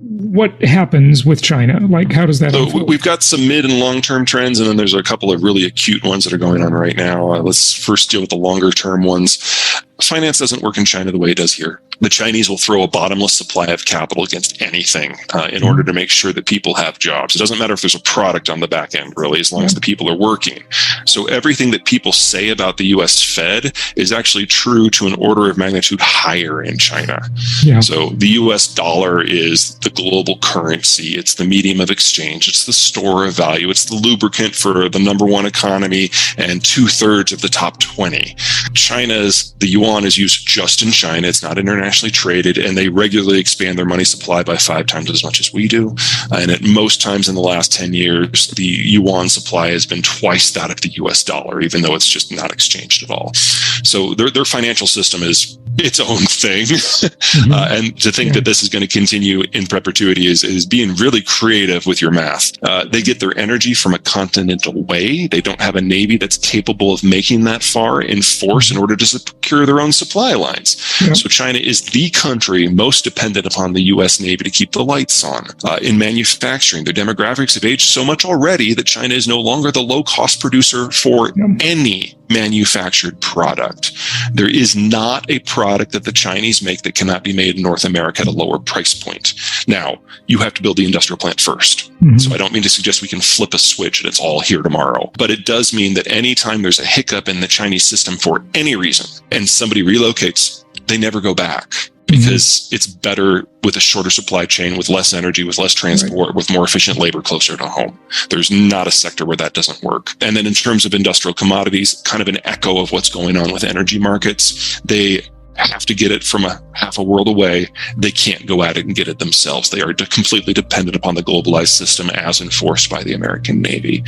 what happens with China? Like, how does that unfold? We've got some mid and long-term trends, and then there's a couple of really acute ones that are going on right now. Let's first deal with the longer-term ones. Finance doesn't work in China the way it does here. The Chinese will throw a bottomless supply of capital against anything in order to make sure that people have jobs. It doesn't matter if there's a product on the back end, really, as long as the people are working. So everything that people say about the U.S. Fed is actually true to an order of magnitude higher in China. Yeah. So the U.S. dollar is the global currency. It's the medium of exchange. It's the store of value. It's the lubricant for the number one economy and 2/3 of the top 20. The yuan is used just in China. It's not internationally traded, and they regularly expand their money supply by 5 times as much as we do. And at most times in the last 10 years, the yuan supply has been twice that of the US dollar, even though it's just not exchanged at all. So their financial system is its own thing. And to think that this is going to continue in perpetuity is being really creative with your math. They get their energy from a continental way. They don't have a navy that's capable of making that far in force in order to secure their own supply lines. Yeah. So China is the country most dependent upon the U.S. Navy to keep the lights on. In manufacturing, their demographics have aged so much already that China is no longer the low-cost producer for any manufactured product. There is not a product that the Chinese make that cannot be made in North America at a lower price point. Now, you have to build the industrial plant first. So I don't mean to suggest we can flip a switch and it's all here tomorrow. But it does mean that anytime there's a hiccup in the Chinese system for any reason and somebody relocates, they never go back. Because it's better with a shorter supply chain, with less energy, with less transport, with more efficient labor closer to home. There's not a sector where that doesn't work. And then in terms of industrial commodities, kind of an echo of what's going on with energy markets, they have to get it from half a world away. They can't go at it and get it themselves. They are completely dependent upon the globalized system as enforced by the American Navy.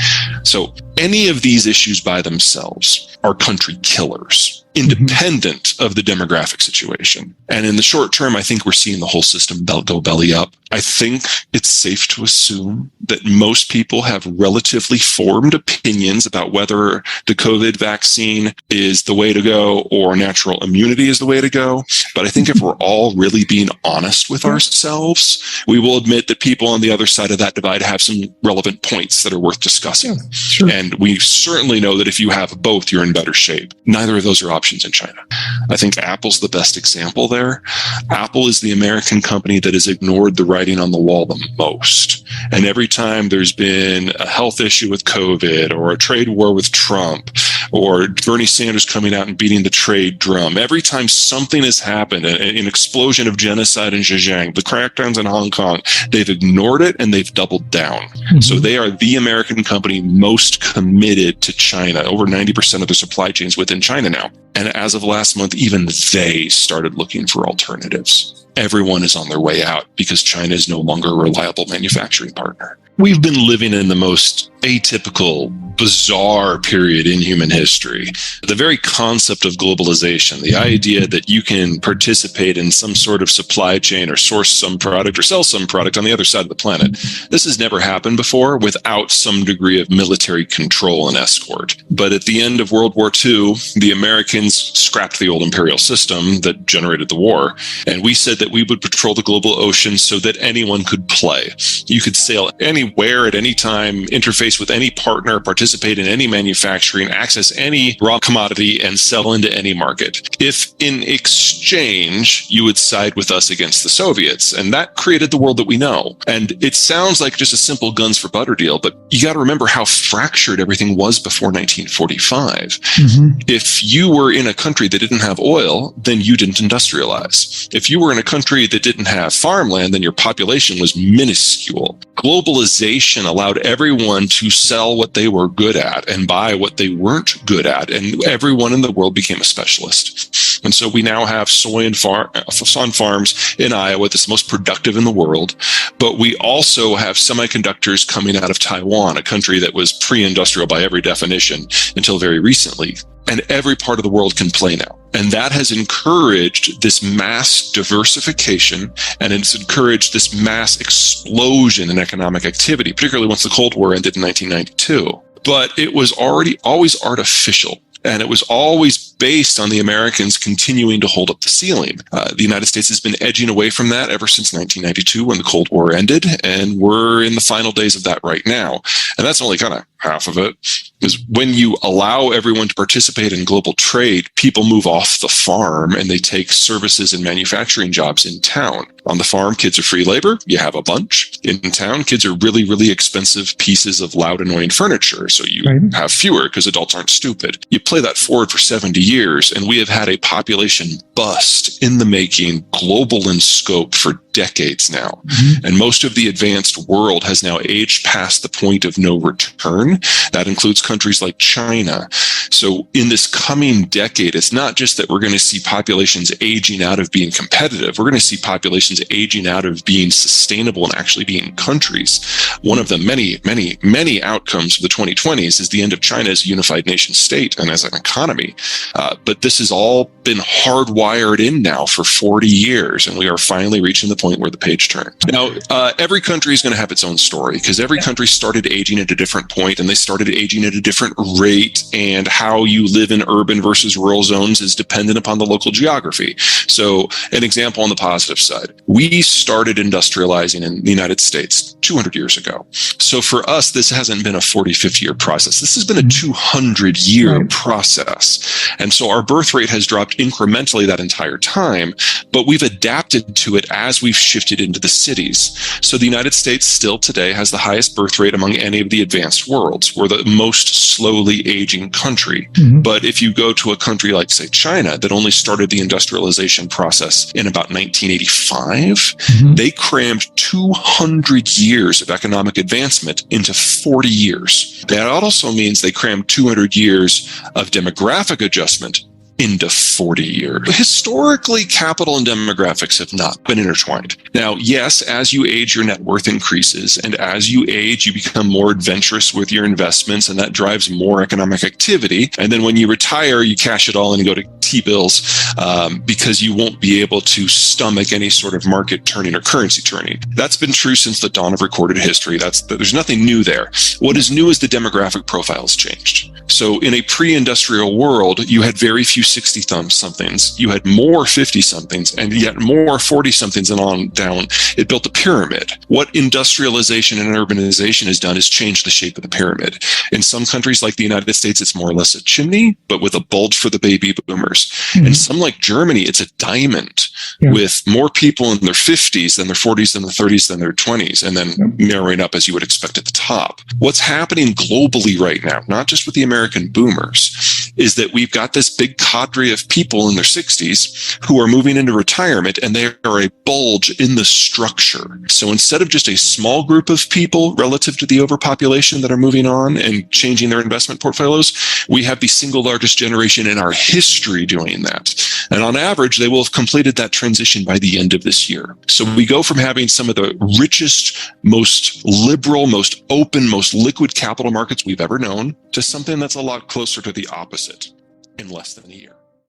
So any of these issues by themselves are country killers, independent of the demographic situation. And in the short term, I think we're seeing the whole system go belly up. I think it's safe to assume that most people have relatively formed opinions about whether the COVID vaccine is the way to go or natural immunity is the way to go. But I think if we're all really being honest with ourselves, we will admit that people on the other side of that divide have some relevant points that are worth discussing. Yeah, sure. And we certainly know that if you have both, you're in better shape. Neither of those are options in China. I think Apple's the best example there. Apple is the American company that has ignored the writing on the wall the most. And every time there's been a health issue with COVID or a trade war with Trump or Bernie Sanders coming out and beating the trade drum, every time something has happened, an explosion of genocide in Xinjiang, the crackdowns in Hong Kong, they've ignored it and they've doubled down. So they are the American company most committed to China. Over 90% of their supply chains within China now. And as of last month, even they started looking for alternatives. Everyone is on their way out because China is no longer a reliable manufacturing partner. We've been living in the most atypical, bizarre period in human history. The very concept of globalization, the idea that you can participate in some sort of supply chain or source some product or sell some product on the other side of the planet, this has never happened before without some degree of military control and escort. But at the end of World War II, the Americans scrapped the old imperial system that generated the war, and we said that we would patrol the global ocean so that anyone could play. You could sail anywhere at any time, interface with any partner, participate in any manufacturing, access any raw commodity, and sell into any market. If in exchange, you would side with us against the Soviets. And that created the world that we know. And it sounds like just a simple guns for butter deal, but you got to remember how fractured everything was before 1945. If you were in a country that didn't have oil, then you didn't industrialize. If you were in a country that didn't have farmland, then your population was minuscule. Globalization allowed everyone to sell what they were good at and buy what they weren't good at, and everyone in the world became a specialist. And so we now have soy on farms in Iowa that's most productive in the world, but we also have semiconductors coming out of Taiwan, a country that was pre-industrial by every definition until very recently. And every part of the world can play now. And that has encouraged this mass diversification, and it's encouraged this mass explosion in economic activity, particularly once the Cold War ended in 1992. But it was already always artificial. And it was always based on the Americans continuing to hold up the ceiling. The United States has been edging away from that ever since 1992 when the Cold War ended, and we're in the final days of that right now. And that's only kind of half of it. Is when you allow everyone to participate in global trade, people move off the farm and they take services and manufacturing jobs in town. On the farm, kids are free labor. You have a bunch. In town, kids are really, really expensive pieces of loud, annoying furniture. So you have fewer because adults aren't stupid. You play that forward for 70 years, and we have had a population bust in the making, global in scope for decades now. And most of the advanced world has now aged past the point of no return. That includes countries like China. So in this coming decade, it's not just that we're going to see populations aging out of being competitive. We're going to see populations aging out of being sustainable and actually being countries. One of the many outcomes of the 2020s is the end of China as a unified nation state and as an economy. But this has all been hardwired in now for 40 years, and we are finally reaching the point where the page turns. Now, every country is going to have its own story because every country started aging at a different point, and they started aging at a different rate, and how you live in urban versus rural zones is dependent upon the local geography. So an example on the positive side, we started industrializing in the United States 200 years ago. So for us, this hasn't been a 40, 50-year process. This has been a 200-year process. And so our birth rate has dropped incrementally that entire time, but we've adapted to it as we've shifted into the cities. So the United States still today has the highest birth rate among any of the advanced worlds. We're the most slowly aging country. But if you go to a country like, say, China, that only started the industrialization process in about 1985, they crammed 200 years of economic advancement into 40 years. That also means they crammed 200 years of demographic adjustment into 40 years. Historically, capital and demographics have not been intertwined. Now, yes, as you age, your net worth increases. And as you age, you become more adventurous with your investments, and that drives more economic activity. And then when you retire, you cash it all and go to T-bills because you won't be able to stomach any sort of market turning or currency turning. That's been true since the dawn of recorded history. There's nothing new there. What is new is the demographic profiles changed. So in a pre-industrial world, you had very few 60-somethings. You had more 50-somethings and yet more 40-somethings and on down. It built a pyramid. What industrialization and urbanization has done is change the shape of the pyramid. In some countries like the United States, it's more or less a chimney, but with a bulge for the baby boomers. In some like Germany, it's a diamond with more people in their 50s than their 40s, than their 30s, than their 20s, and then narrowing up as you would expect at the top. What's happening globally right now, not just with the American boomers, is that we've got this big cadre of people in their 60s who are moving into retirement, and they are a bulge in the structure. So instead of just a small group of people relative to the overpopulation that are moving on and changing their investment portfolios, we have the single largest generation in our history doing that. And on average, they will have completed that transition by the end of this year. So we go from having some of the richest, most liberal, most open, most liquid capital markets we've ever known to something that's a lot closer to the opposite in less than a year.